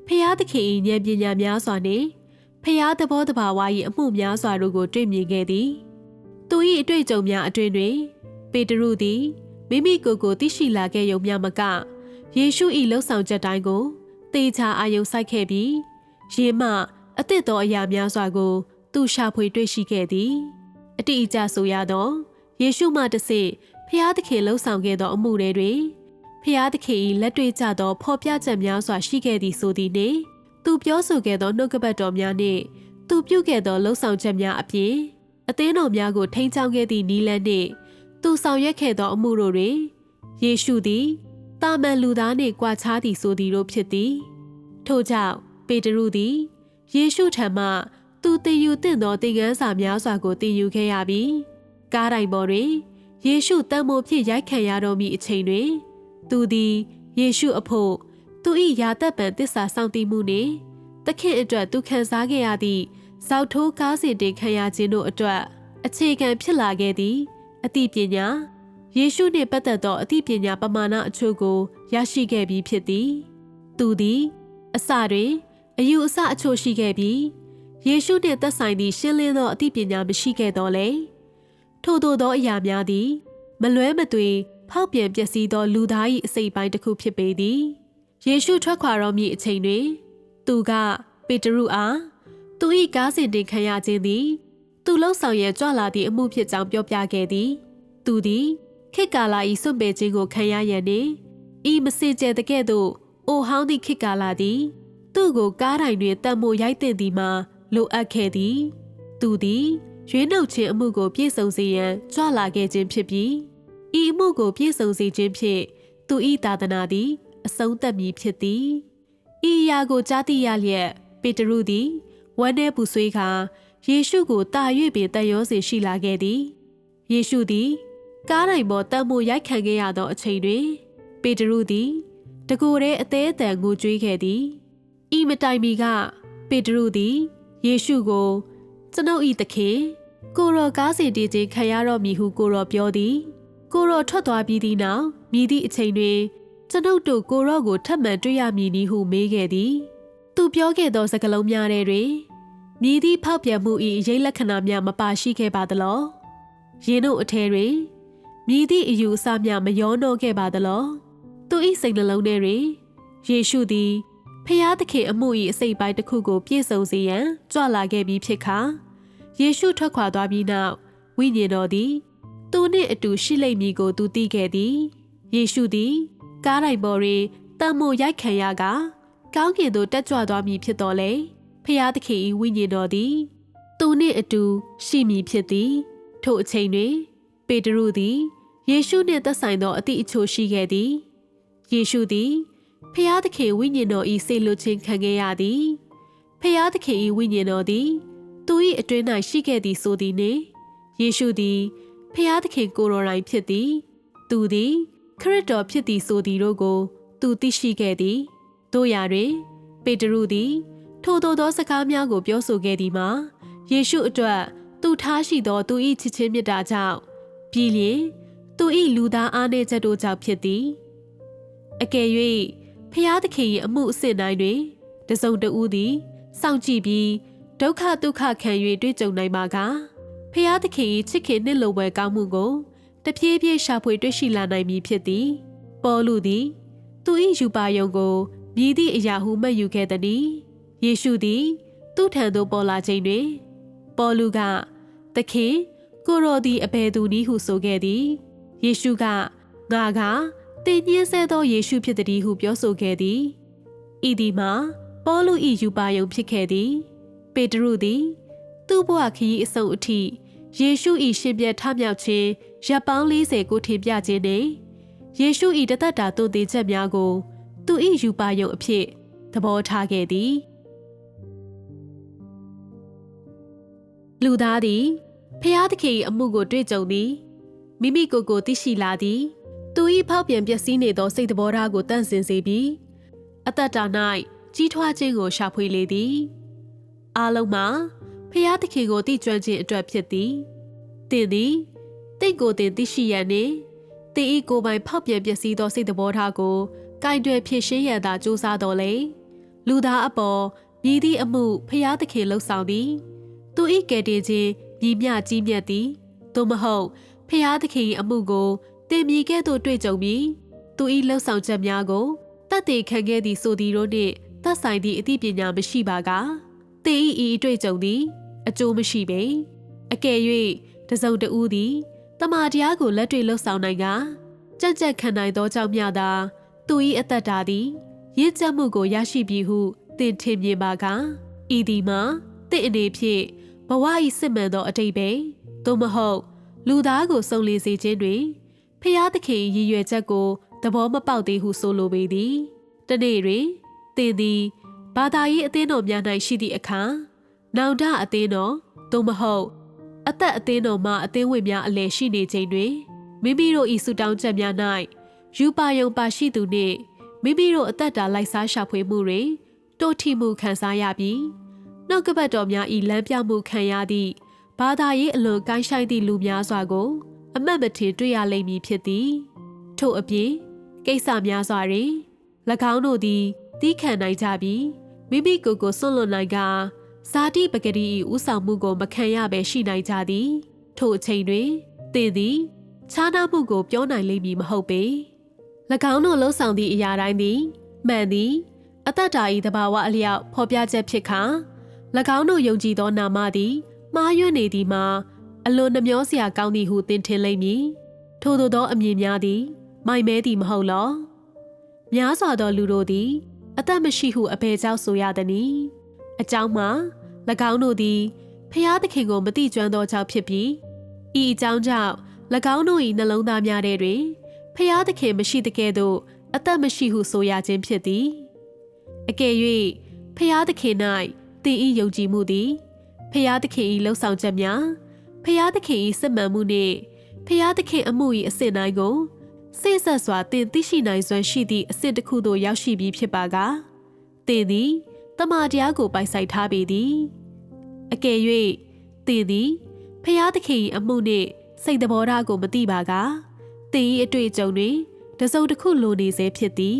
ဖျားသခင်၏ဉာဏ်ပညာများစွာနှင့်ဖျားသဘောတဘာဝ၏အမှုများစွာတို့ကိုတွေ့မြင်ခဲ့သည်သူ၏အတွေ့အကြုံများအတွင်တွင်ပေတရုသည်မိမိကိုယ်ကိုသိရှိလာခဲ့ရုံမျှမကယေရှု၏လှုပ်ဆောင်ချက်တိုင်းကိုသေချာအာရုံစိုက်ခဲ့ပြီးယင်းမှအသစ်သောအရာများစွာကိုသူရှာဖွေတွေ့ရှိခဲ့သည်အတိအကျဆိုရသောယေရှုမှတဆင့်ဖျားသခင်လှုပ်ဆောင်ခဲ့သောအမှုတွေတွင်ဖျားသခင်၏လက်တွေ့ကျသောဖော်ပြချက်များစွာရှိခဲ့သည်ဆိုသည်နှင့်သူပြောဆိုခဲ့သောနှုတ်ကပတ်တော်များနှင့်သူပြုခဲ့သောလှုပ်ဆောင်ချက်များအပြင်အသင်းတော်များကိုထိန်းချောင်းခဲ့သည့်နည်းလမ်းနှင့်သူဆောင်ရွက်ခဲ့သောအမှုတို့တွင်ယေရှုသည်တာမန်လူသားနှင့်ကွာခြားသည်ဆိုသည်တို့ဖြစ်သည်ထို့ကြောင့်ပေတရုသည်ယေရှုထံမှသူသင်ယူသင့်သောသင်ခန်းစာများစွာကိုသင်ယူခဲ့ရပြီးကားတိုင်ပေါ်တွင်ယေရှုတန်ဖိုးဖြင့်ရိုက်ခံရတော်မူအချိန်တွင်သူသည်ယေရှုအဖို့သူ၏ယာသက်ပံသစ္စာစောင့်တည်မှုနှင့်သခင်အတွက်သူခံစားခဲ့ရသည့်ဇောက်ထိုးကားစဉ်တင်ခံရခြင်းတို့အတွက်အခြေခံဖြစ်လာခဲ့သည့်အသိပညာယေရှုနှင့်ပတ်သက်သောအသိပညာပမာဏအချို့ကိုရရှိခဲ့ပြီးဖြစ်သည်သူသည် အစတွင်အယူအဆအချို့ရှိခဲ့ပြီးယေရှုနှင့်သက်ဆိုင်သည့်ရှင်းလင်းသောအသိပညာမရှိခဲ့တော့လေထို့သောသောအရာများသည်မလွဲမသွေဖောက်ပြန်ပျက်စီးသောလူသား၏အစိတ်ပိုင်းတစ်ခုဖြစ်ပေသည်ယေရှုထွက်ခွာတော်မူအချိန်တွင်သူကပေတရုအားသူ၏ကားစဉ်တင်ခံရခြင်းသည်သူလှုပ်ဆောင်ရန်ကြွလာသည့်အမှုဖြစ်ကြောင်းပြောပြခဲ့သည်သူသည်ခေတ်ကာလ၏စွန့်ပယ်ခြင်းကိုခံရရန်နှင့်ဤမစင်ကြယ်တဲ့ကဲ့သို့အိုဟောင်းသည့်ခေတ်ကာလသည်သူ့ကိုကားတိုင်တွင်တတ်မို့ရိုက်တင်သည်မှာလိုအပ်ခဲ့သည်သူသည်ရွေးနှုတ်ခြင်းအမှုကိုပြည့်စုံစေရန်ကြွလာခဲ့ခြင်းဖြစ်ပြီးဤအမှုကိုပြည့်စုံစေခြင်းဖြင့်သူ၏သာသနာသည်အဆုံးသတ်မည်ဖြစ်သည်ဤအရာကိုကြားသိရလျက်ပေတရုသည်ဝမ်းနည်းပူဆွေးကာယေရှုကိုတာ၍ပင်တန်ရောစေရှိလာခဲ့သည်ယေရှုသည်ကားတိုင်ပေါ်တတ်မို့ရိုက်ခံခဲ့ရသောအချိန်တွင်ပေတရုသည်တကိုယ်တည်းအသေးအတန်ငိုကြွေးခဲ့သည်ဤမတိုင်မီကပေတရုသည်ယေရှုကိုကျွန်ုပ်၏သခင်ကိုရောကားစီတည်ခြင်းခံရတော့မည်ဟုကိုရောပြောသည်ကိုရောထွက်သွားပြီးသည့်နောက်မြည်သည့်အချိန်တွင်ကျွန်ုပ်တို့ကိုရောကိုထပ်မံတွေ့ရမည်နည်းဟုမေးခဲ့သည်သူပြောခဲ့သောစကားလုံးများထဲတွင်မြည်သည့်ဖောက်ပြန်မှု၏အရေးလက္ခဏာများမပါရှိခဲ့ပါသလောယင်းတို့အထဲတွင်မြည်သည့်အယူအဆများမရောနှောခဲ့ပါသလောသူ၏စိတ်နှလုံးထဲတွင်ယေရှုသည်ဖျားသခင်အမှု၏အစိတ်ပိုင်းတစ်ခုကိုပြည့်စုံစေရန်ကြွလာခဲ့ပြီးဖြစ်ခါယေရှုထွက်ခွာသွားပြီးနောက်ဝိညာဉ်တော်သည်သူနှင့်အတူရှိလိမ့်မည်ကိုသူသိခဲ့သည်ယေရှုသည်ကားတိုင်ပေါ်တွင်တန်မို့ရိုက်ခံရကကောင်းကင်သို့တက်ကြွသွားမည်ဖြစ်တော်လေဖျားသခင်၏ဝိညာဉ်တော်သည်သူနှင့်အတူရှိမည်ဖြစ်သည်ထို့အချိန်တွင်ပေတရုသည်ယေရှုနှင့်သက်ဆိုင်သောအသည့်အချို့ရှိခဲ့သည်ယေရှုသည်ဖျားသခင်ဝိညာဉ်တော်၏စေလွှတ်ခြင်းခံခဲ့ရသည်ဖျားသခင်၏ဝိညာဉ်တော်သည်သူ၏အတွင်း၌ရှိခဲ့သည်ဆိုသည်နှင့်ယေရှုသည်ဖျားသခင်ကိုယ်တော်တိုင်ဖြစ်သည်သူသည်ခရစ်တော်ဖြစ်သည်ဆိုသည်တို့ကိုသူသိရှိခဲ့သည်တို့ရာတွင်ပေတရုသည်ထိုသို့သောစကားများကိုပြောဆိုခဲ့သည်မှာယေရှုအတွက်သူထားရှိသောသူ၏ချစ်ခြင်းမေတ္တာကြောင့်ပြီးလျှင်သူ၏လူသားအားနည်းချက်တို့ကြောင့်ဖြစ်သည်အကယ်၍ဖျားသခင်၏အမှုအစဉ်တိုင်းတွင်တစုံတဦးသည်စောင့်ကြည့်ပြီးဒုက္ခဒုက္ခခံ၍တွေ့ကြုံနိုင်ပါကဖျားသခင်၏ချစ်ခင်နှင့်လိုပွဲကောင်းမှုကိုတဖြည်းဖြည်းရှာဖွေတွေ့ရှိလာနိုင်မည်ဖြစ်သည်ပေါလုသည်သူ၏ယူပါယုံကိုမြည်သည့်အရာဟုမှတ်ယူခဲ့သည်ယေရှုသည်သူ့ထံသို့ပေါ်လာချိန်တွင်ပေါလုကသခင်ကိုရောသည်အဘယ်သူနည်းဟုဆိုခဲ့သည်ယေရှုကငါကတင်ညင်းဆဲသောယေရှုဖြစ်သည်ဟုပြောဆိုခဲ့သည်ဤသည်မှာပေါလု၏ယူပါယုံဖြစ်ခဲ့သည်ပေတရုသည်သူ့ဘဝခရီးအဆုံးအထိယေရှု၏ရှင်ပြန်ထမြောက်ခြင်းရပ်ပေါင်း40ကိုထင်ပြခြင်းနှင့်ယေရှု၏တသက်တာသွန်သင်ချက်များကိုသူ၏ယူပါယုံအဖြစ်သဘောထားခဲ့သည်လူသားသည်ဖျားသခင်၏အမှုကိုတွေ့ကြုံသည်မိမိကိုယ်ကိုသိရှိလာသည်သူ၏ဖောက်ပြန်ပျက်စီးနေသောစိတ်သဘောထားကိုတန့်စင်စေပြီးအသက်တာ၌ကြီးထွားခြင်းကိုရှာဖွေလေသည်အားလုံးမှာဖျားသခင်ကိုသိကျွမ်းခြင်းအတွက်ဖြစ်သည်သင်သည်တင့်ကိုယ်တင်သိရှိရန်နှင့်သင်၏ကိုယ်ပိုင်ဖောက်ပြန်ပျက်စီးသောစိတ်သဘောထားကိုကင်တွယ်ဖြည့်ရှင်းရန်သာကြိုးစားတော်လေလူသားအပေါ်မြည်သည့်အမှုဖျားသခင်လှုပ်ဆောင်သည်သူ၏ကယ်တင်ခြင်းမြည်မြကြီးမြတ်သည်သို့မဟုတ်ဖျားသခင်၏အမှုကိုတင်မြည်ကဲ့သို့တွေ့ကြုံပြီးသူ၏လှုပ်ဆောင်ချက်များကိုတတ်သိခံခဲ့သည်ဆိုသည်တို့နှင့်သက်ဆိုင်သည့်အသိပညာမရှိပါကသင်၏ဤအတွေ့အကြုံသည်အကျိုးမရှိပေအကယ်၍တစုံတဦးသည်တမန်တရားကိုလက်တွေ့လှုပ်ဆောင်နိုင်ကကြက်ကြက်ခံနိုင်သောကြောင့်မျှသာသူ၏အသက်တာသည်ရင့်ကျက်မှုကိုရရှိပြီဟုသင်ထင်မြင်ပါကဤသည်မှာသင်အနေဖြင့်ဘဝ၏စစ်မှန်သောအတိတ်ပဲသို့မဟုတ်လူသားကိုစုံလင်စေခြင်းတွင်ဖျားသခင်ရည်ရွယ်ချက်ကိုသဘောမပေါက်သေးဟုဆိုလိုပေသည်တနေ့တွင်သင်သည်ဘာသာရေးအသင်းတော်များ၌ရှိသည့်အခါနောင်တအသင်းတော်သို့မဟုတ်အသက်အသင်းတော်မှအသင်းဝင်များအလည်ရှိနေချိန်တွင်မိမိတို့၏ဆုတောင်းချက်များ၌ယူပါယုံပါရှိသူနှင့်မိမိတို့အသက်တာလိုက်စားရှာဖွေမှုတွင်တိုးထီမှုခံစားရပြီးနှုတ်ကပတ်တော်များ၏လမ်းပြမှုခံရသည့်ဘာသာရေးအလွန်ကိုင်းဆိုင်သည့်လူများစွာကိုအမှတ်မထင်တွေ့ရလိမ့်မည်ဖြစ်သည်ထို့အပြင်ကိစ္စများစွာတွင်၎င်းတို့သည် တီးခံနိုင်ကြပြီးမိမိကိုယ်ကိုစွန့်လွတ်နိုင်ကဇာတိပဂတိ၏ဥဆောင်မှုကိုမခံရဘဲရှိနိုင်ကြသည်ထို့အချိန်တွင်သင်သည်ခြားနားမှုကိုပြောနိုင်လိမ့်မည်မဟုတ်ပေ၎င်းတို့လှုပ်ဆောင်သည့်အရာတိုင်းသည်မှန်သည်အတ္တတာ၏တဘာဝအလျောက်ဖော်ပြချက်ဖြစ်ခါ၎င်းတို့ယုံကြည်သောနာမသည်မှားယွင်းနေသည်မှာအလွန်နှမျောစရာကောင်းသည်ဟုသင်ထင်လိမ့်မည်ထို့သောအမြင်များသည်မိုက်မဲသည်မဟုတ်လောများစွာသောလူတို့သည်အသက်မရှိဟုအဘယ်ကြောင့်ဆိုရသနည်းအကြောင်းမှာ၎င်းတို့သည်ဖျားသခင်ကိုမတိကျွမ်းသောကြောင့်ဖြစ်ပြီးဤအကြောင်းကြောင့်၎င်းတို့၏နှလုံးသားများထဲတွင်ဖျားသခင်မရှိတကယ်သို့အသက်မရှိဟုဆိုရခြင်းဖြစ်သည်အကယ်၍ဖျားသခင်၌သင်၏ယုံကြည်မှုသည်ဖျားသခင်၏လှုပ်ဆောင်ချက်များဖျားသခင်၏စစ်မှန်မှုနှင့်ဖျားသခင်အမှု၏အစဉ်တိုင်းကိုစိတ်ဆက်စွာသင်သိရှိနိုင်စွမ်းရှိသည့်အစစ်တစ်ခုသို့ရောက်ရှိပြီးဖြစ်ပါကသင်သည်တမန်တရားကိုပိုင်ဆိုင်ထားပေသည်အကယ်၍သင်သည်ဖျားသခင်၏အမှုနှင့်စိတ်သဘောထားကိုမသိပါကသင်၏အတွေ့အကြုံတွင်တစုံတစ်ခုလိုနေစေဖြစ်သည်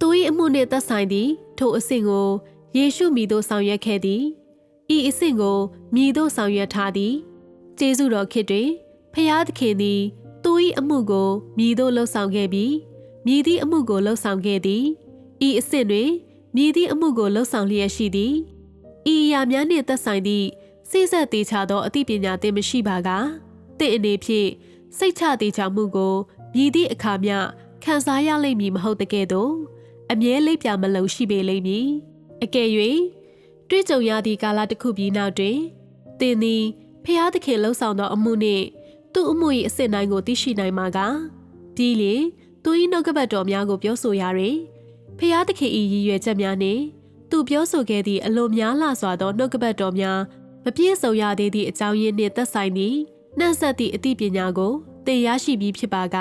သူ၏အမှုနှင့်သက်ဆိုင်သည့်ထိုအစဉ်ကိုယေရှုမည်သို့ဆောင်ရွက်ခဲ့သည်ဤအစဉ်ကိုမည်သို့ဆောင်ရွက်ထားသည်ကျေးဇူးတော်ခေတ်တွင်ဖျားသခင်သည်သူ၏အမှုကိုမည်သို့လှုပ်ဆောင်ခဲ့ပြီးမည်သည့်အမှုကိုလှုပ်ဆောင်ခဲ့သည်ဤအစဉ်တွင်မည်သည့်အမှုကိုလှုပ်ဆောင်လျက်ရှိသည်ဤအရာများနှင့်သက်ဆိုင်သည့်စိစက်သေးချသောအသိပညာသင်မရှိပါကသင်အနေဖြင့်စိတ်ချသေးချမှုကိုမည်သည့်အခါမျှခံစားရလိမ့်မည်မဟုတ်တကယ်တော့အမြဲလိပ်ပြမလုံရှိပေလိမ့်မည်အကယ်၍တွေ့ကြုံရသည့်ကာလတစ်ခုပြီးနောက်တွင်သင်သည်ဖျားသခင်လှုပ်ဆောင်သောအမှုနှင့်သူ့အမှု၏အစဉ်တိုင်းကိုသိရှိနိုင်မှာကပြီးလျှင်သူ၏နှုတ်ကပတ်တော်များကိုပြောဆိုရာတွင်ဖျားသခင်၏ရည်ရွယ်ချက်များနှင့်သူပြောဆိုခဲ့သည့်အလွန်များလှစွာသောနှုတ်ကပတ်တော်များမပြည့်စုံရသေးသည့်အကြောင်းရင်းနှင့်သက်ဆိုင်သည့်နှံ့ဆက်သည့်အသိပညာကိုသင်ရရှိပြီးဖြစ်ပါက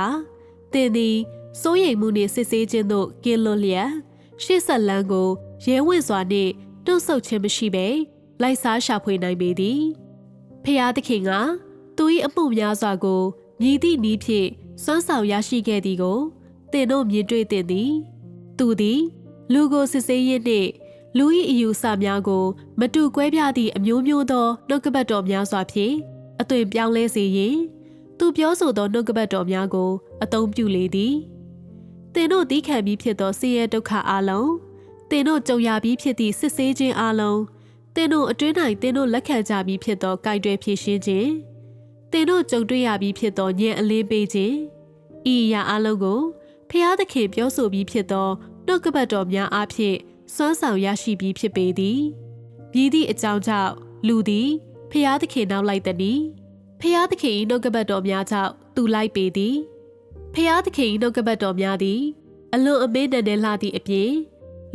သင်သည်စိုးရိမ်မှုနှင့်စစ်ဆေးခြင်းသို့ကင်းလွတ်လျက်ရှေ့ဆက်လမ်းကိုရဲဝံ့စွာနှင့်တွန့်ဆုတ်ခြင်းမရှိဘဲလိုက်စားရှာဖွေနိုင်ပေသည်ဖျားသခင်ကသူ၏အမှုများစွာကိုမြည်သည့်နည်းဖြင့်စွမ်းဆောင်ရရှိခဲ့သည်ကိုသင်တို့မြင်တွေ့သင့်သည်သူသည်လူကိုစစ်ဆေးရင်းနှင့်လူ၏အယူဆများကိုမတူကွဲပြားသည့်အမျိုးမျိုးသောနှုတ်ကပတ်တော်များစွာဖြင့်အသွင်ပြောင်းလဲစေရန်သူပြောဆိုသောနှုတ်ကပတ်တော်များကိုအသုံးပြုလေသည်သင်တို့သီးခံပြီးဖြစ်သောဆင်းရဲဒုက္ခအလုံးသင်တို့ကြုံရပြီးဖြစ်သည့်စစ်ဆေးခြင်းအလုံးသင်တို့အတွင်း၌သင်တို့လက်ခံကြပြီးဖြစ်သောကြိုက်တွယ်ဖြည့်ရှင်းခြင်းသင်တို့ကြုံတွေ့ရပြီးဖြစ်သောဉာဏ်အလင်းပေးခြင်းဤအရာအလုံးကိုဖျားသခင်ပြောဆိုပြီးဖြစ်သောနှုတ်ကပတ်တော်များအားဖြင့်စွမ်းဆောင်ရရှိပြီးဖြစ်ပေသည်မြည်သည့်အကြောင်းကြောင့်လူသည်ဖျားသခင်နောက်လိုက်သည်ဖျားသခင်၏နှုတ်ကပတ်တော်များကြောင့်သူလိုက်ပေသည်ဖျားသခင်၏နှုတ်ကပတ်တော်များသည်အလွန်အမင်းနဲ့လှသည့်အပြင်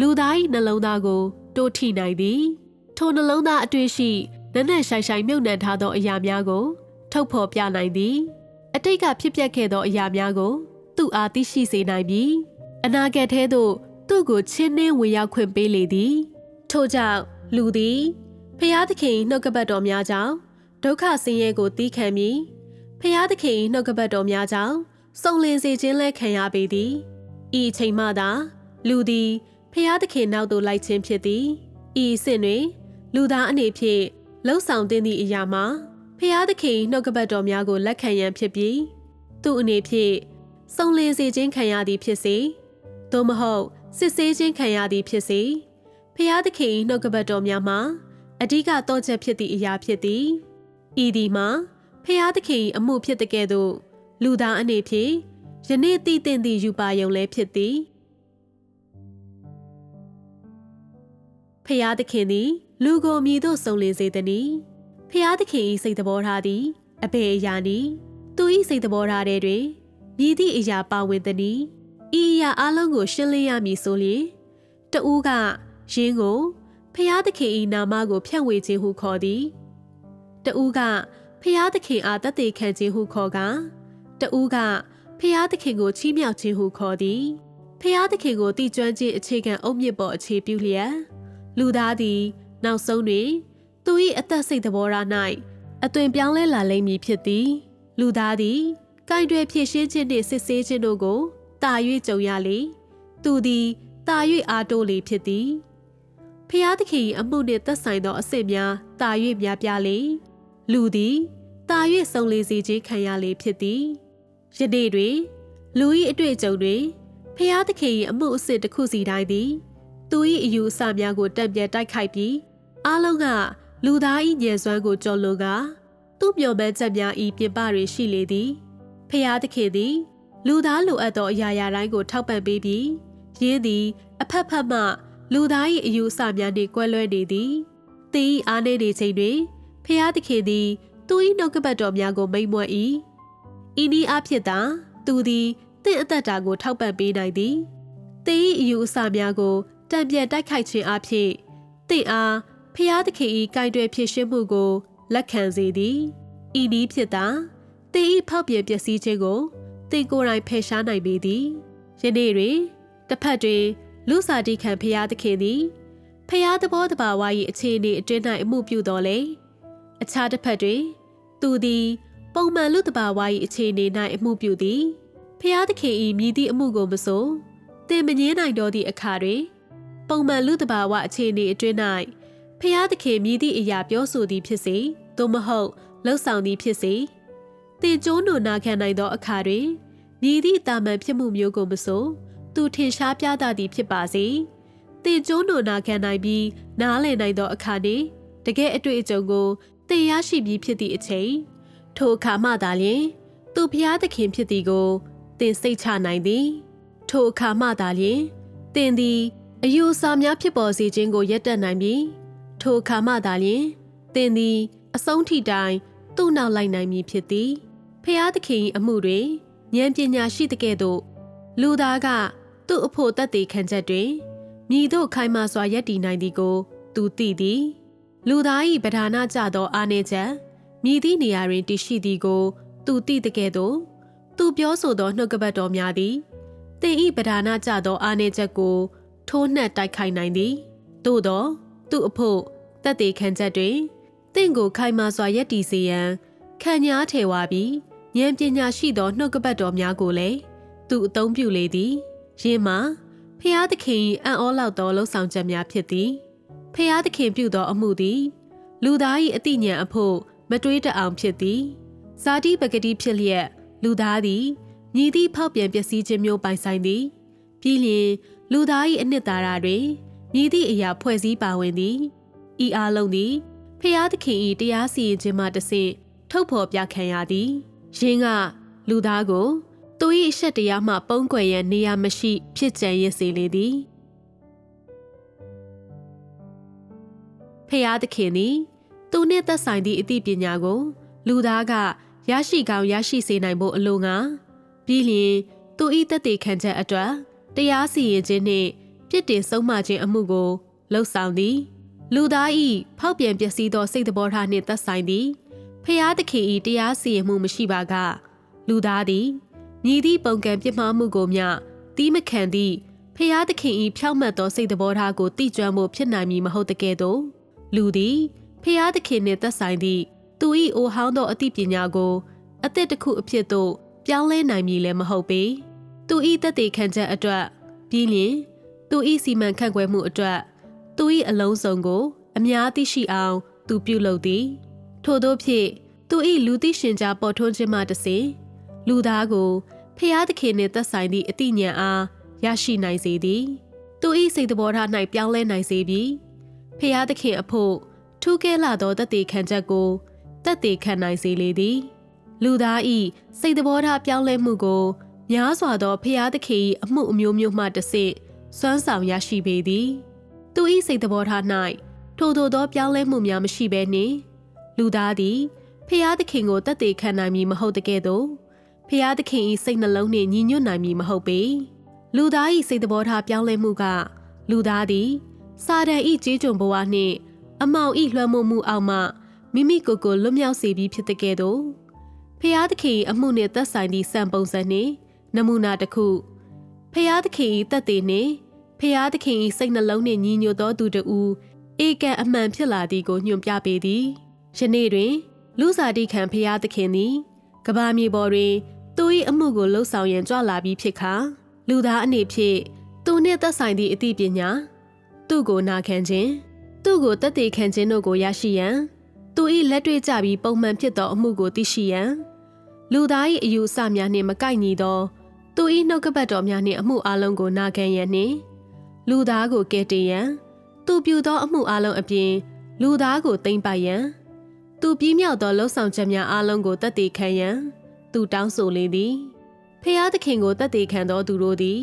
လူသား၏နှလုံးသားကိုတိုးထိနိုင်သည်ထိုနှလုံးသားအတွင်းရှိနက်နက်ရှိုင်ရှိုင်မြုပ်နှံထားသောအရာများကိုထုတ်ဖော်ပြနိုင်သည်အတိတ်ကဖြစ်ပျက်ခဲ့သောအရာများကိုသူ့အားသိရှိစေနိုင်ပြီးအနာဂတ်ထဲသို့သူ့ကိုချင်းနှင်းဝင်ရောက်ခွင့်ပေးလေသည်ထို့ကြောင့်လူသည်ဖျားသခင်နှုတ်ကပတ်တော်များကြောင့်ဒုက္ခဆင်းရဲကိုသီးခံပြီးဖျားသခင်နှုတ်ကပတ်တော်များကြောင့်စုံလင်စေခြင်းလဲခံရပေသည်ဤအချိန်မှသာလူသည်ဖျားသခင်နောက်သို့လိုက်ခြင်းဖြစ်သည်ဤအစဉ်တွင်လူသားအနေဖြင့်လှုပ်ဆောင်သင့်သည့်အရာမှာဖျားသခင်နှုတ်ကပတ်တော်များကိုလက်ခံရန်ဖြစ်ပြီးသူ့အနေဖြင့်စုံလင်စေခြင်းခံရသည်ဖြစ်စေသို့မဟုတ်စစ်ဆေးခြင်းခံရသည်ဖြစ်စေဖျားသခင်နှုတ်ကပတ်တော်များမှာအဓိကတော့ချက်ဖြစ်သည့်အရာဖြစ်သည်ဤသည်မှာဖျားသခင်အမှုဖြစ်တဲ့ကဲ့သို့လူသားအနေဖြင့်ယနေ့တည်တင်သည့်ယူပါယုံလည်းဖြစ်သည်ဖျားသခင်သည်လူကိုမြည်သို့စုံလင်စေသည်ဖျားသခင်၏စိတ်သဘောထားသည်အဘယ်အရာနည်းသူ၏စိတ်သဘောထားထဲတွင်မြည်သည့်အရာပါဝင်သည်ဤအရာအလုံးကိုရှင်းလင်းရမည်ဆိုလျှင်တဦးကယင်းကိုဖျားသခင်၏နာမကိုဖြန့်ဝေခြင်းဟုခေါ်သည်တဦးကဖျားသခင်အားတသက်ခံခြင်းဟုခေါ်ကတဦးကဖျားသခင်ကိုချီးမြှောက်ခြင်းဟုခေါ်သည်ဖျားသခင်ကိုတည်ကျွမ်းခြင်းအခြေခံအုတ်မြစ်ပေါ်အခြေပြုလျက်လူသားသည်နောက်ဆုံးတွင်သူ၏အသက်စိတ်သဘောထား၌အသွင်ပြောင်းလဲလာလိမ့်မည်ဖြစ်သည်လူသားသည်ကိုင်တွယ်ဖြည့်ရှင်းခြင်းနှင့်စစ်ဆေးခြင်းတို့ကိုတာ၍ကြုံရလေသူသည် တာ၍အားတိုးလေဖြစ်သည်ဖျားသခင်အမှုနှင့်သက်ဆိုင်သောအဆင့်များတာ၍များပြားလေလူသည်တာ၍စုံလင်စေခြင်းခံရလေဖြစ်သည်ယနေ့တွင်လူ၏အတွေ့အကြုံတွင်ဖျားသခင်၏အမှုအဆင့်တစ်ခုစီတိုင်းသည်သူ၏အယူအဆများကိုတံပြန်တိုက်ခိုက်ပြီးအားလုံးကလူသား၏ဉာဏ်စွမ်းကိုကျော်လွန်ကာသူ့မျှော်မှန်းချက်များ၏ပြင်ပတွင်ရှိလေသည်ဖျားသခင်သည်လူသားလိုအပ်သောအရာရာတိုင်းကိုထောက်ပံ့ပေးပြီးယင်းသည်အဖက်ဖက်မှလူသား၏အယူအဆများနှင့်ကွဲလွဲနေသည်သင်၏အားနည်းနေချိန်တွင်ဖျားသခင်သည်သူ၏နှုတ်ကပတ်တော်များကိုမိန့်မွက်၏ဤနည်းအားဖြင့်သာသူသည်သင်အသက်တာကိုထောက်ပံ့ပေးနိုင်သည်သင်၏အယူအဆများကိုတံပြန်တိုက်ခိုက်ခြင်းအဖြစ်သင်အားဖျားသခင်၏ကိုင်တွယ်ဖြစ်ရှင်းမှုကိုလက်ခံစေသည်ဤနည်းဖြင့်သာသင်၏ဖောက်ပြန်ပျက်စီးခြင်းကိုသင်ကိုယ်တိုင်ဖယ်ရှားနိုင်ပေသည်ယနေ့တွင်တစ်ဖက်တွင်လူစားတိခံဖျားသခင်သည်ဖျားသဘောတဘာဝ၏အခြေအနေအတွင်း၌အမှုပြုတော်လေအခြားတစ်ဖက်တွင်သူသည်ပုံမှန်လူတဘာဝ၏အခြေအနေ၌အမှုပြုသည်ဖျားသခင်၏မြည်သည့်အမှုကိုမဆိုသင်မငြင်းနိုင်တော့သည့်အခါတွင်ပုံမှန်လူတဘာဝအခြေအနေအတွင်း၌ဖျားသခင်မြည်သည့်အရာပြောဆိုသည်ဖြစ်စေသို့မဟုတ်လှုပ်ဆောင်သည်ဖြစ်စေသင်ကျိုးနွနာခံနိုင်သောအခါတွင်မြည်သည့်တာမန်ဖြစ်မှုမျိုးကိုမဆိုသူထင်ရှားပြသသည်ဖြစ်ပါစေသင်ကျိုးနွနာခံနိုင်ပြီးနားလည်နိုင်သောအခါနှင့်တကယ်အတွေ့အကြုံကိုသင်ရရှိပြီးဖြစ်သည့်အချိန်ထိုအခါမှသာလျှင်သူဖျားသခင်ဖြစ်သည်ကိုသင်စိတ်ချနိုင်သည်ထိုအခါမှသာလျှင်သင်သည်အယူအဆများဖြစ်ပေါ်စေခြင်းကိုရပ်တန့်နိုင်ပြီးထိုအခါမှသာလျှင်သင်သည်အဆုံးထိတိုင်သူ့နောက်လိုက်နိုင်မည်ဖြစ်သည်ဖျားသခင်၏အမှုတွင်ဉာဏ်ပညာရှိသကဲ့သို့လူသားကသူ့အဖို့တတ်သိခံချက်တွင်မြည်သို့ခိုင်မာစွာရပ်တည်နိုင်သည်ကိုသူသိသည်လူသား၏ပဓာနကျသောအားနည်းချက်မြည်သည့်နေရာတွင်တည်ရှိသည်ကိုသူသိသကဲ့သို့သူပြောဆိုသောနှုတ်ကပတ်တော်များသည်သင်၏ပဓာနကျသောအားနည်းချက်ကိုထိုးနှက်တိုက်ခိုက်နိုင်သည်သို့သောသူ့အဖို့တတ်သိခံချက်တွင်သင်ကိုခိုင်မာစွာရပ်တည်စေရန်ခံညားထေဝါပြီးဉာဏ်ပညာရှိသောနှုတ်ကပတ်တော်များကိုလည်းသူအသုံးပြုလေသည်ယင်းမှာဖျားသခင်အံ့ဩလောက်သောလှုပ်ဆောင်ချက်များဖြစ်သည်ဖျားသခင်ပြုသောအမှုသည်လူသား၏အသိဉာဏ်အဖို့မတွေးတအောင်ဖြစ်သည်ဇာတိပဂတိဖြစ်လျက်လူသားသည်မြည်သည့်ဖောက်ပြန်ပျက်စီးခြင်းမျိုးပိုင်ဆိုင်သည်ပြီးလျှင်လူသား၏အနှစ်သာရတွင်မြည်သည့်အရာဖွဲ့စည်းပါဝင်သည်ဤအားလုံးသည်ဖျားသခင်၏တရားစီရင်ခြင်းမှတဆင့်ထုတ်ဖော်ပြခံရသည်ယင်းကလူသားကိုသူ၏အရှက်တရားမှပုန်းကွယ်ရန်နေရာမရှိဖြစ်ကြံရစေလေသည်ဖျားသခင်သည်သူနှင့်သက်ဆိုင်သည့်အသိပညာကိုလူသားကရရှိကောင်းရရှိစေနိုင်ဖို့အလိုငါပြီးလျှင်သူ၏သက်သေခံချက်အတွက်တရားစီရင်ခြင်းနှင့်ပြစ်တင်ဆုံးမခြင်းအမှုကိုလှုပ်ဆောင်သည်လူသား၏ဖောက်ပြန်ပျက်စီးသောစိတ်သဘောထားနှင့်သက်ဆိုင်သည်ဖျားသခင်၏တရားစီရင်မှုမရှိပါကလူသားသည်မြည်သည့်ပုံကံပြစ်မှားမှုကိုမျှတီးမခံသည့်ဖျားသခင်၏ဖြောင့်မတ်သောစိတ်သဘောထားကိုသိကျွမ်းဖို့ဖြစ်နိုင်မည်မဟုတ်တကယ်တော့လူသည်ဖျားသခင်နှင့်သက်ဆိုင်သည့်သူ၏အိုဟောင်းသောအသိပညာကိုအသစ်တစ်ခုအဖြစ်သို့ပြောင်းလဲနိုင်မည်လည်းမဟုတ်ပေသူ၏သက်သေခံချက်အတွက်ပြီးလျှင်သူ၏စီမံခန့်ခွဲမှုအတွက်သူ၏အလုံးစုံကိုအများသိရှိအောင်သူပြုလုပ်သည်ထို့သောဖြင့်သူ၏လူသိရှင်ကြားပေါ်ထွန်းခြင်းမှတဆင့်လူသားကိုဖျားသခင်နှင့်သက်ဆိုင်သည့်အသိဉာဏ်အားရရှိနိုင်စေသည်သူ၏စိတ်သဘောထား၌ပြောင်းလဲနိုင်စေပြီးဖျားသခင်အဖို့ထူးကဲလာသောသက်သေခံချက်ကိုသက်သေခံနိုင်စေလေသည်လူသား၏စိတ်သဘောထားပြောင်းလဲမှုကိုများစွာသောဖျားသခင်၏အမှုအမျိုးမျိုးမှတဆင့်စွမ်းဆောင်ရရှိပေသည်သူ၏စိတ်သဘောထား၌ထိုသောပြောင်းလဲမှုများမရှိဘဲနှင့်လူသားသည်ဖျားသခင်ကိုသက်သေခံနိုင်မည်မဟုတ်တကဲ့သို့ဖျားသခင်၏စိတ်နှလုံးနှင့်ညီညွတ်နိုင်မည်မဟုတ်ပေလူသား၏စိတ်သဘောထားပြောင်းလဲမှုကလူသားသည်စာတန်၏ကြေးကျွန်ဘဝနှင့်အမောင်၏လွှမ်းမိုးမှုအောက်မှမိမိကိုယ်ကိုလွတ်မြောက်စေပြီးဖြစ်တဲ့ကဲ့သို့ဖျားသခင်၏အမှုနှင့်သက်ဆိုင်သည့်စံပုံစံနှင့်နမူနာတစ်ခုဖျားသခင်၏သက်သေနှင့်ဖျားသခင်၏စိတ်နှလုံးနှင့်ညီညွတ်သောသူတို့ဧကန်အမှန်ဖြစ်လာသည်ကိုညွှန်ပြပေသည်ယနေ့တွင်လူစားတိခံဖျားသခင်သည်ကဘာမြေပေါ်တွင်သူ၏အမှုကိုလှုပ်ဆောင်ရန်ကြွလာပြီးဖြစ်ခါလူသားအနေဖြင့်သူ သူနှင့်သက်ဆိုင်သည့်အသိပညာသူ့ကိုနာခံခြင်းသူ့ကိုတတ်သိခံခြင်းတို့ကိုရရှိရန်သူ၏လက်တွေ့ကျပြီးပုံမှန်ဖြစ်သောအမှုကိုသိရှိရန်လူသား၏အယူအဆများနှင့်မကိုက်ညီသောသူ၏နှုတ်ကပတ်တော်များနှင့်အမှုအလုံးကိုနာခံရန်နှင့်လူသားကိုကယ်တင်ရန်သူပြုသောအမှုအလုံးအပြင်လူသားကိုသိမ်းပိုက်ရန်သူပြင်းမြောက်သောလှုပ်ဆောင်ချက်များအလုံးကိုတတ်သိခံရန်သူတောင်းဆိုလေသည်ဖျားသခင်ကိုတတ်သိခံသောသူတို့သည်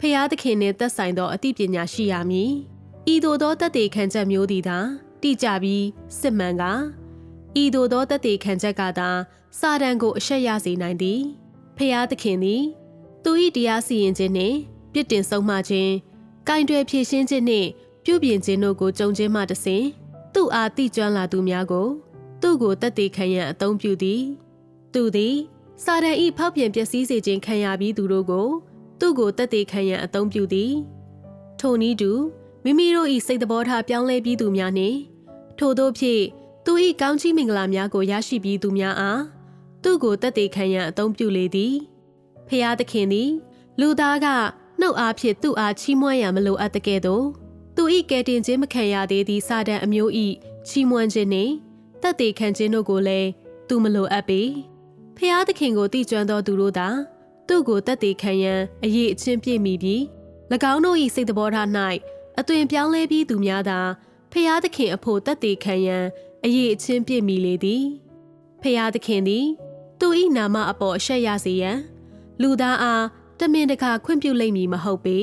ဖျားသခင်နှင့်သက်ဆိုင်သောအသိပညာရှိရမည်ဤသို့သောတတ်သိခံချက်မျိုးသည်သာတိကျပြီးစစ်မှန်ကဤသို့သောတတ်သိခံချက်ကသာစာတန်ကိုအရှက်ရစေနိုင်သည်ဖျားသခင်သည်သူ၏တရားစီရင်ခြင်းနှင့်ပြစ်တင်ဆုံးမခြင်းကင်တွယ်ဖြည့်ရှင်းခြင်းနှင့်ပြုပြင်ခြင်းတို့ကိုကြုံခြင်းမှတဆင့်သူ့အားတိကျွမ်းလာသူများကိုသူ့ကိုတတ်သိခံရန်အသုံးပြုသည်သူသည်စာတန်၏ဖောက်ပြန်ပျက်စီးစေခြင်းခံရပြီးသူတို့ကိုသူ့ကိုတတ်သိခံရန်အသုံးပြုသည်ထိုနည်းတူမိမိတို့၏စိတ်သဘောထားပြောင်းလဲပြီးသူများနှင့်ထို့သောဖြင့်သူ၏ကောင်းချီးမင်္ဂလာများကိုရရှိပြီးသူများအားသူ့ကိုတတ်သိခံရန်အသုံးပြုလေသည်ဖျားသခင်သည်လူသားကနှုတ်အားဖြင့်သူ့အားချီးမွမ်းရန်မလိုအပ်တဲ့ကဲ့သို့သူ၏ကယ်တင်ခြင်းမခံရသေးသည့်စာတန်အမျိုး၏ချီးမွမ်းခြင်းနှင့်တတ်သိခံခြင်းတို့ကိုလည်းသူမလိုအပ်ပေဖျားသခင်ကိုသိကျွမ်းသောသူတို့သာသူ့ကိုတတ်သိခံရန်အရေးအချင်းပြည့်မိပြီး၎င်းတို့၏စိတ်သဘောထား၌အသွင်ပြောင်းလဲပြီးသူများသာဖျားသခင်အဖို့တတ်သိခံရန်အရေးအချင်းပြည့်မိလေသည်ဖျားသခင်သည်သူ၏နာမအပေါ်အရှက်ရစေရန်လူသားအားတမင်တကာခွင့်ပြုလိမ့်မည်မဟုတ်ပေ